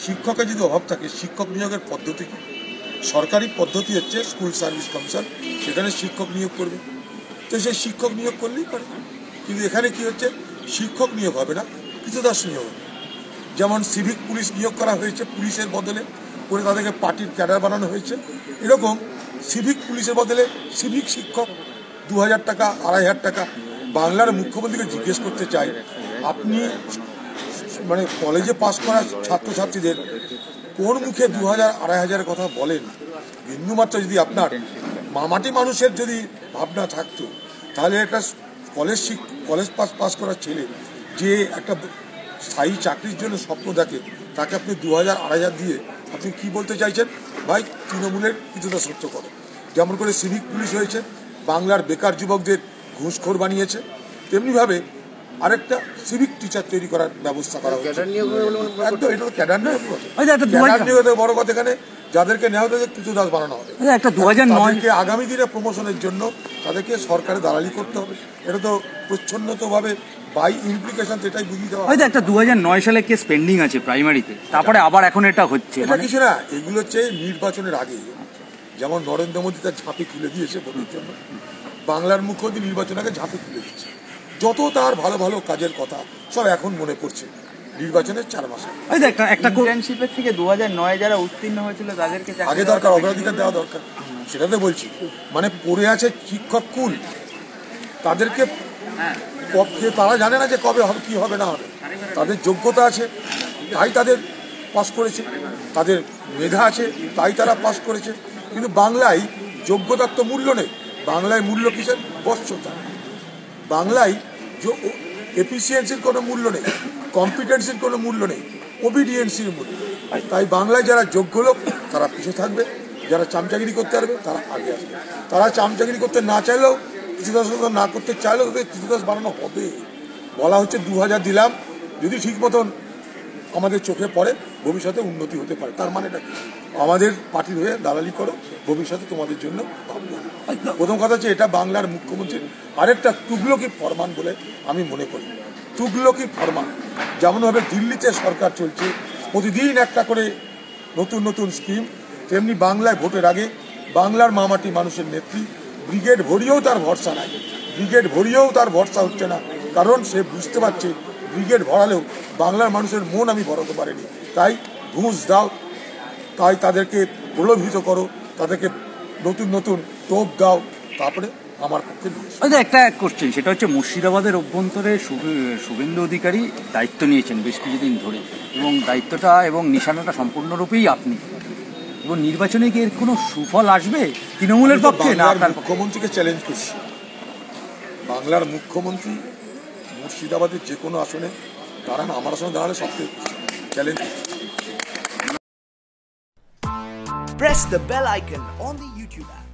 শিক্ষকের যদি অভাব থাকে শিক্ষক নিয়োগের পদ্ধতি কী? সরকারি পদ্ধতি হচ্ছে স্কুল সার্ভিস কমিশন, সেখানে শিক্ষক নিয়োগ করবে, তো সেই শিক্ষক নিয়োগ করলেই পারে। কিন্তু এখানে কি হচ্ছে, শিক্ষক নিয়োগ হবে না, কৃতদাস নিয়োগ হবে। যেমন সিভিক পুলিশ নিয়োগ করা হয়েছে, পুলিশের বদলে করে তাদেরকে পার্টির ক্যাডার বানানো হয়েছে, এরকম সিভিক পুলিশের বদলে সিভিক শিক্ষক 2000 টাকা 2500 টাকা। বাংলার মুখ্যমন্ত্রীকে জিজ্ঞেস করতে চাই, আপনি মানে কলেজে পাশ করা ছাত্রছাত্রীদের কোন মুখে 2000 2500 কথা বলেন? বিন্দুমাত্র যদি আপনার মামাটি মানুষের যদি ভাবনা থাকতো, তাহলে একটা কলেজ পাস করার ছেলে যে একটা স্থায়ী চাকরির জন্য স্বপ্ন দেখে, তাকে আপনি 2000 2500 দিয়ে আপনি কি বলতে চাইছেন? ভাই তৃণমূলের কিছুটা সত্য করো। যেমন করে সিভিক পুলিশ হয়েছে, বাংলার বেকার যুবকদের ঘুষখোর বানিয়েছে, তেমনিভাবে আরেকটা সিভিক টিচার তৈরি করার ব্যবস্থা করা হয়েছে। একদম, এটা তো ক্যাডার নয়, বড় কথা। এখানে যাদেরকে নেওয়া তাদের কৃতদাস বানানো হবে। তাদেরকে আগামী দিনে প্রমোশনের জন্য তাদেরকে সরকারে দালালি করতে হবে। এটা তো প্রচ্ছন্নতভাবে বাই ইমপ্লিকেশন এটাই বুঝিয়ে দেওয়া। একটা 2009 সালে কেস পেন্ডিং আছে প্রাইমারিতে, তারপরে আবার এখন এটা হচ্ছে। এটা কিছু না, এগুলো হচ্ছে নির্বাচনের আগে, যেমন নরেন্দ্র মোদী তার ঝাঁপি খুলে দিয়েছে ভোটের জন্য, বাংলার মুখ্যমন্ত্রী নির্বাচন আগে ঝাঁপি খুলে দিচ্ছে। যত তার ভালো ভালো কাজের কথা সব এখন মনে পড়ছে নির্বাচনের 4 মাসে। একটা ইন্টার্নশিপের থেকে 2009 যারা উত্তীর্ণ হয়েছিল তাদেরকে আগে দরকার, অগ্রাধিকার দেওয়া দরকার, সেটা তো বলছি। মানে পড়ে আছে শিক্ষক কুল, তাদেরকে তারা জানে না যে কবে হবে, কি হবে না হবে। তাদের যোগ্যতা আছে তাই তাদের পাস করেছে, তাদের মেধা আছে তাই তারা পাস করেছে। কিন্তু বাংলায় যোগ্যতার তো মূল্য নেই। বাংলায় মূল্য কিসের? বর্ষতা। বাংলায় এফিসিয়েন্সির কোনো মূল্য নেই, কম্পিটেন্সির কোনো মূল্য নেই, ওবিডিয়েন্সির মূল্য। তাই বাংলায় যারা যোগ্য লোক তারা পিছিয়ে থাকবে, যারা চামচাগিরি করতে পারবে তারা আগে আসবে। তারা চামচাগিরি করতে না চাইলেও, কৃতদাস না করতে চাইলেও তাদের কৃতদাস বানানো হবে। বলা হচ্ছে 2000 দিলাম, যদি ঠিক মতন আমাদের চোখে পড়ে ভবিষ্যতে উন্নতি হতে পারে। তার মানেটা কি? আমাদের পার্টির হয়ে দালালি করো, ভবিষ্যতে তোমাদের জন্য ভাববো। প্রথম কথা হচ্ছে এটা বাংলার মুখ্যমন্ত্রীর আরেকটা তুগলকি ফরমান বলে আমি মনে করি। তুগলকি ফরমান, যেমনভাবে দিল্লিতে সরকার চলছে, প্রতিদিন একটা করে নতুন নতুন স্কিম, তেমনি বাংলায় ভোটের আগে বাংলার মামাটি মানুষের নেত্রী ব্রিগেড ভরিয়েও তার ভরসা নাই। ব্রিগেড ভরিয়েও তার ভরসা হচ্ছে না, কারণ সে বুঝতে পারছে ব্রিগেড ভরালেও বাংলার মানুষের মন আমি ভরাতে পারিনি। তাই ঘুষ দাও, তাই তাদেরকে প্রলোভিত করো, তাদেরকে নতুন নতুন টোপ দাও, তারপরে আমার পক্ষে। একটা কোশ্চেন, সেটা হচ্ছে মুর্শিদাবাদের অভ্যন্তরে শুভেন্দু অধিকারী দায়িত্ব নিয়েছেন বেশ কিছুদিন ধরে, এবং দায়িত্বটা এবং নিশানাটা সম্পূর্ণরূপেই আপনি, এবং নির্বাচনে কি এর কোনো সুফল আসবে তৃণমূলের পক্ষে? না, আপনার মুখ্যমন্ত্রীকে চ্যালেঞ্জ করছি। বাংলার মুখ্যমন্ত্রী মুর্শিদাবাদের যে কোনো আসনে দাঁড়ান, আমার আসনে দাঁড়ালে সবথেকে challenge. Press the bell icon on the YouTube app